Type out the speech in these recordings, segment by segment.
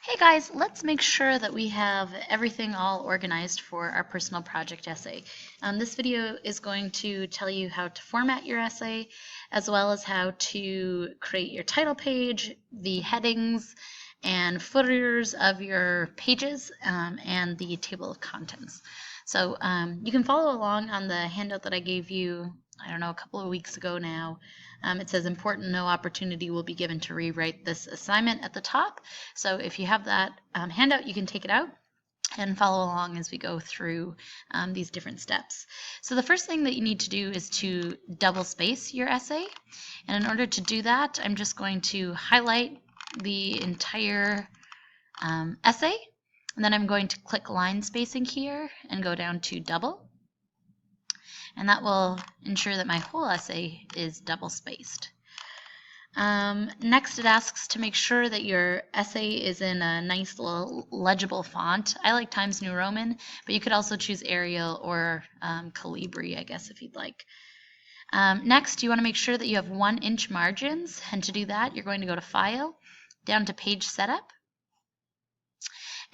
Hey guys, let's make sure that we have everything all organized for our personal project essay. This video is going to tell you how to format your essay, as well as how to create your title page, the headings, and footers of your pages, and the table of contents. So you can follow along on the handout that I gave you, I don't know, a couple of weeks ago now. It says important, no opportunity will be given to rewrite this assignment at the top. So if you have that handout, you can take it out and follow along as we go through these different steps. So the first thing that you need to do is to double space your essay. And in order to do that, I'm just going to highlight the entire essay. And then I'm going to click line spacing here and go down to double. And that will ensure that my whole essay is double spaced. Next, it asks to make sure that your essay is in a nice little legible font. I like Times New Roman, but you could also choose Arial or Calibri, I guess, if you'd like. Next, you want to make sure that you have 1-inch margins, and to do that, you're going to go to File, down to Page Setup.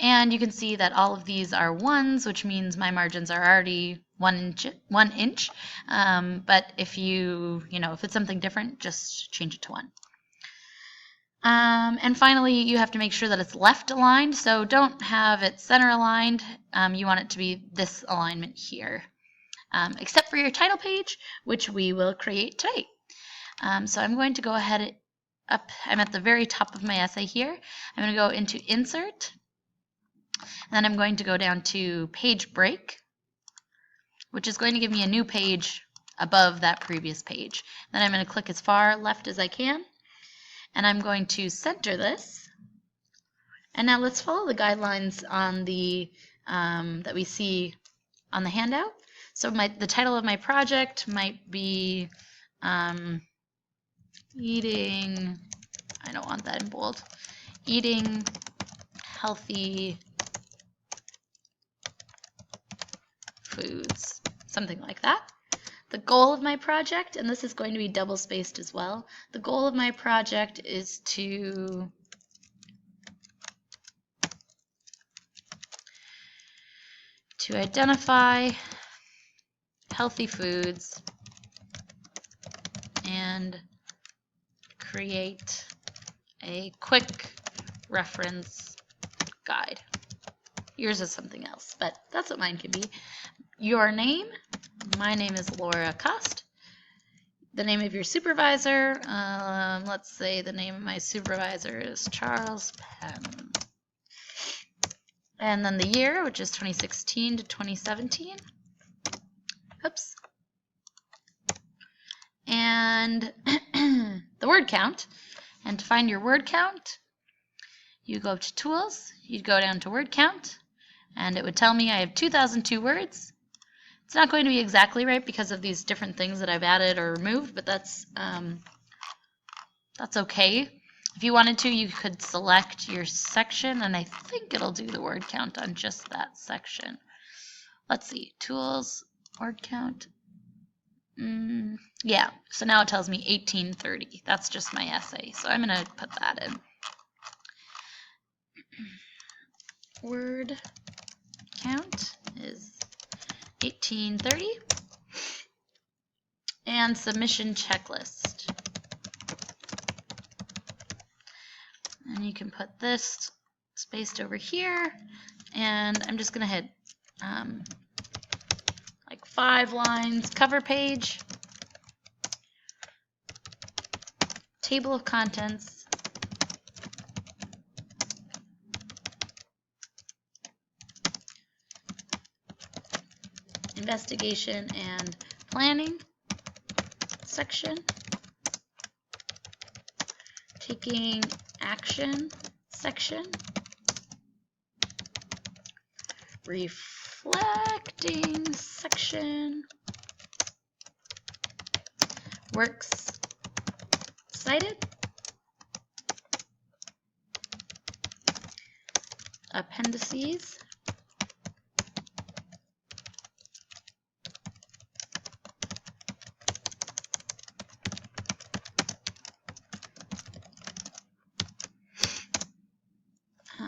And you can see that all of these are ones, which means my margins are already 1 inch. But if if it's something different, just change it to 1. And finally, you have to make sure that it's left aligned. So don't have it center aligned. You want it to be this alignment here, except for your title page, which we will create today. So I'm going to go ahead up. I'm at the very top of my essay here. I'm going to go into Insert. And then I'm going to go down to Page Break, which is going to give me a new page above that previous page. Then I'm going to click as far left as I can, and I'm going to center this. And now let's follow the guidelines on the that we see on the handout. So the title of my project might be eating, I don't want that in bold, eating healthy foods, something like that. The goal of my project, and this is going to be double spaced as well, the goal of my project is to identify healthy foods and create a quick reference guide. Yours is something else, but that's what mine can be. Your name, my name is Laura Cost. The name of your supervisor, let's say the name of my supervisor is Charles Penn. And then the year, which is 2016 to 2017. Oops. And the word count. And to find your word count, you go to Tools, you'd go down to Word Count, and it would tell me I have 2002 words. It's not going to be exactly right because of these different things that I've added or removed, but that's okay. If you wanted to, you could select your section, and I think it'll do the word count on just that section. Let's see, Tools, word count. Yeah, so now it tells me 1830. That's just my essay, so I'm going to put that in. Word count is 1830. And submission checklist. And you can put this spaced over here, and I'm just going to hit like 5 lines, cover page, table of contents, investigation and planning section, taking action section, reflecting section, works cited, appendices,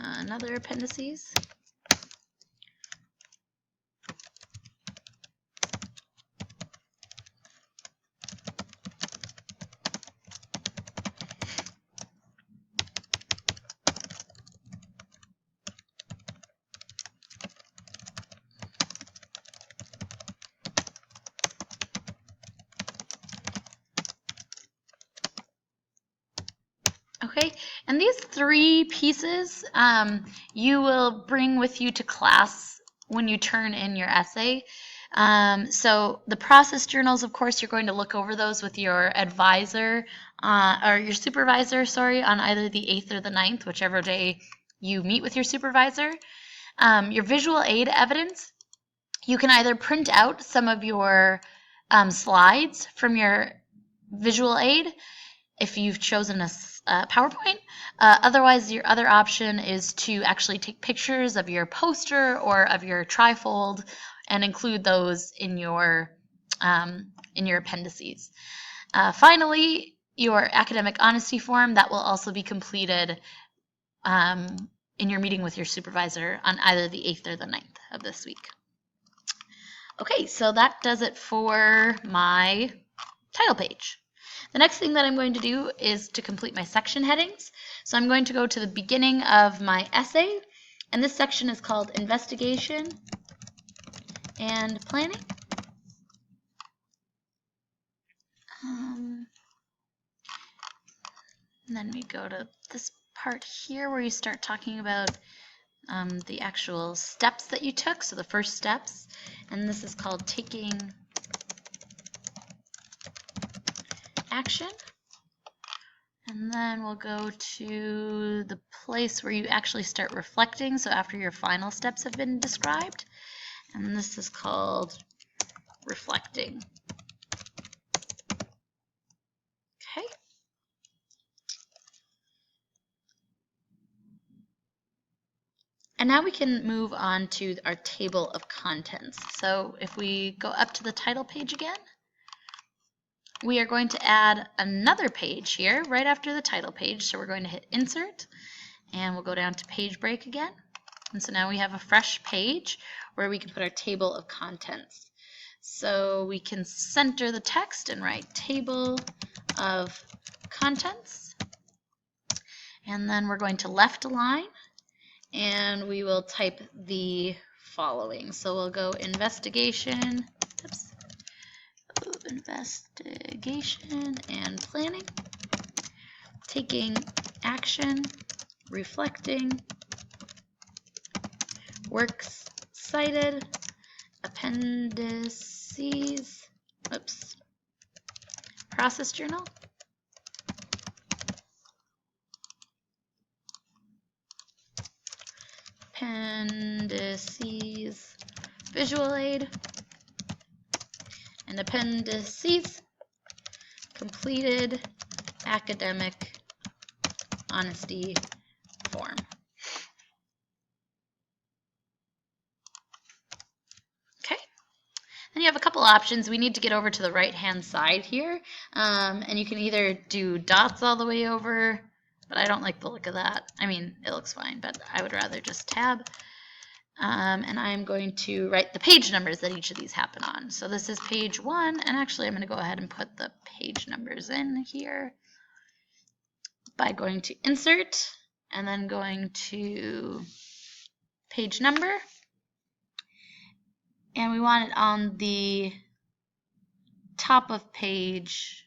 another appendices. Okay, and these 3 pieces you will bring with you to class when you turn in your essay. So the process journals, of course, you're going to look over those with your advisor or your supervisor, sorry, on either the 8th or the 9th, whichever day you meet with your supervisor. Your visual aid evidence, you can either print out some of your slides from your visual aid if you've chosen a PowerPoint. Otherwise, your other option is to actually take pictures of your poster or of your trifold and include those in your appendices. Finally, your academic honesty form that will also be completed in your meeting with your supervisor on either the 8th or the 9th of this week. Okay, so that does it for my title page. The next thing that I'm going to do is to complete my section headings. So I'm going to go to the beginning of my essay, and this section is called Investigation and Planning. And then we go to this part here where you start talking about the actual steps that you took, so the first steps, and this is called Taking Action. And then we'll go to the place where you actually start reflecting, so after your final steps have been described, and this is called Reflecting. Okay. And now we can move on to our table of contents. So if we go up to the title page again, we are going to add another page here right after the title page. So we're going to hit Insert, and we'll go down to Page Break again. And so now we have a fresh page where we can put our table of contents. So we can center the text and write Table of Contents. And then we're going to left align, and we will type the following. So we'll go investigation and planning, taking action, reflecting, works cited, appendices, process journal, appendices, visual aid, and appendices, completed academic honesty form. Okay. Then you have a couple options. We need to get over to the right-hand side here, and you can either do dots all the way over, but I don't like the look of that. I mean, it looks fine, but I would rather just tab. And I'm going to write the page numbers that each of these happen on. So this is page 1, and actually I'm going to go ahead and put the page numbers in here by going to Insert and then going to Page Number. And we want it on the top of page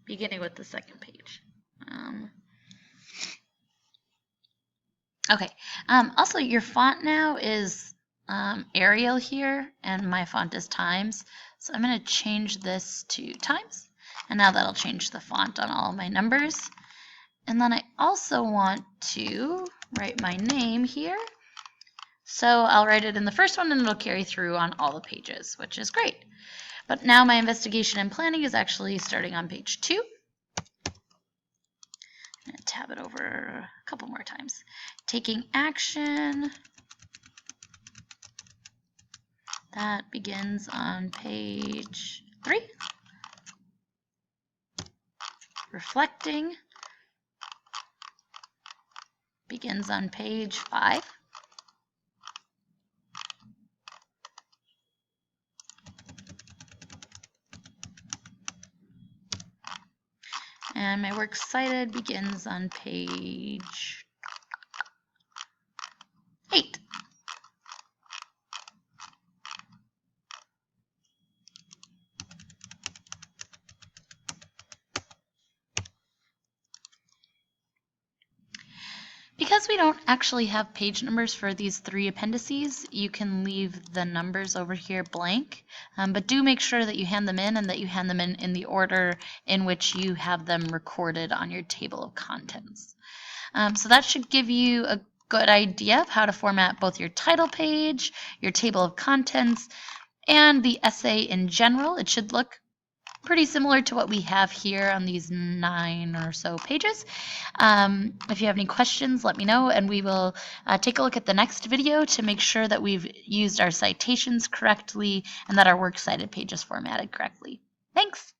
beginning with the second page. Okay. Also, your font now is Arial here, and my font is Times. So I'm going to change this to Times, and now that'll change the font on all my numbers. And then I also want to write my name here. So I'll write it in the first one, and it'll carry through on all the pages, which is great. But now my investigation and planning is actually starting on page 2. I'm going to tab it over a couple more times. Taking action. That begins on page 3. reflecting begins on page 5. And my works cited begins on page 8. Because we don't actually have page numbers for these 3 appendices, you can leave the numbers over here blank, but do make sure that you hand them in and that you hand them in the order in which you have them recorded on your table of contents. So that should give you a good idea of how to format both your title page, your table of contents, and the essay in general. It should look pretty similar to what we have here on these 9 or so pages. If you have any questions, let me know, and we will take a look at the next video to make sure that we've used our citations correctly and that our works cited page is formatted correctly. Thanks!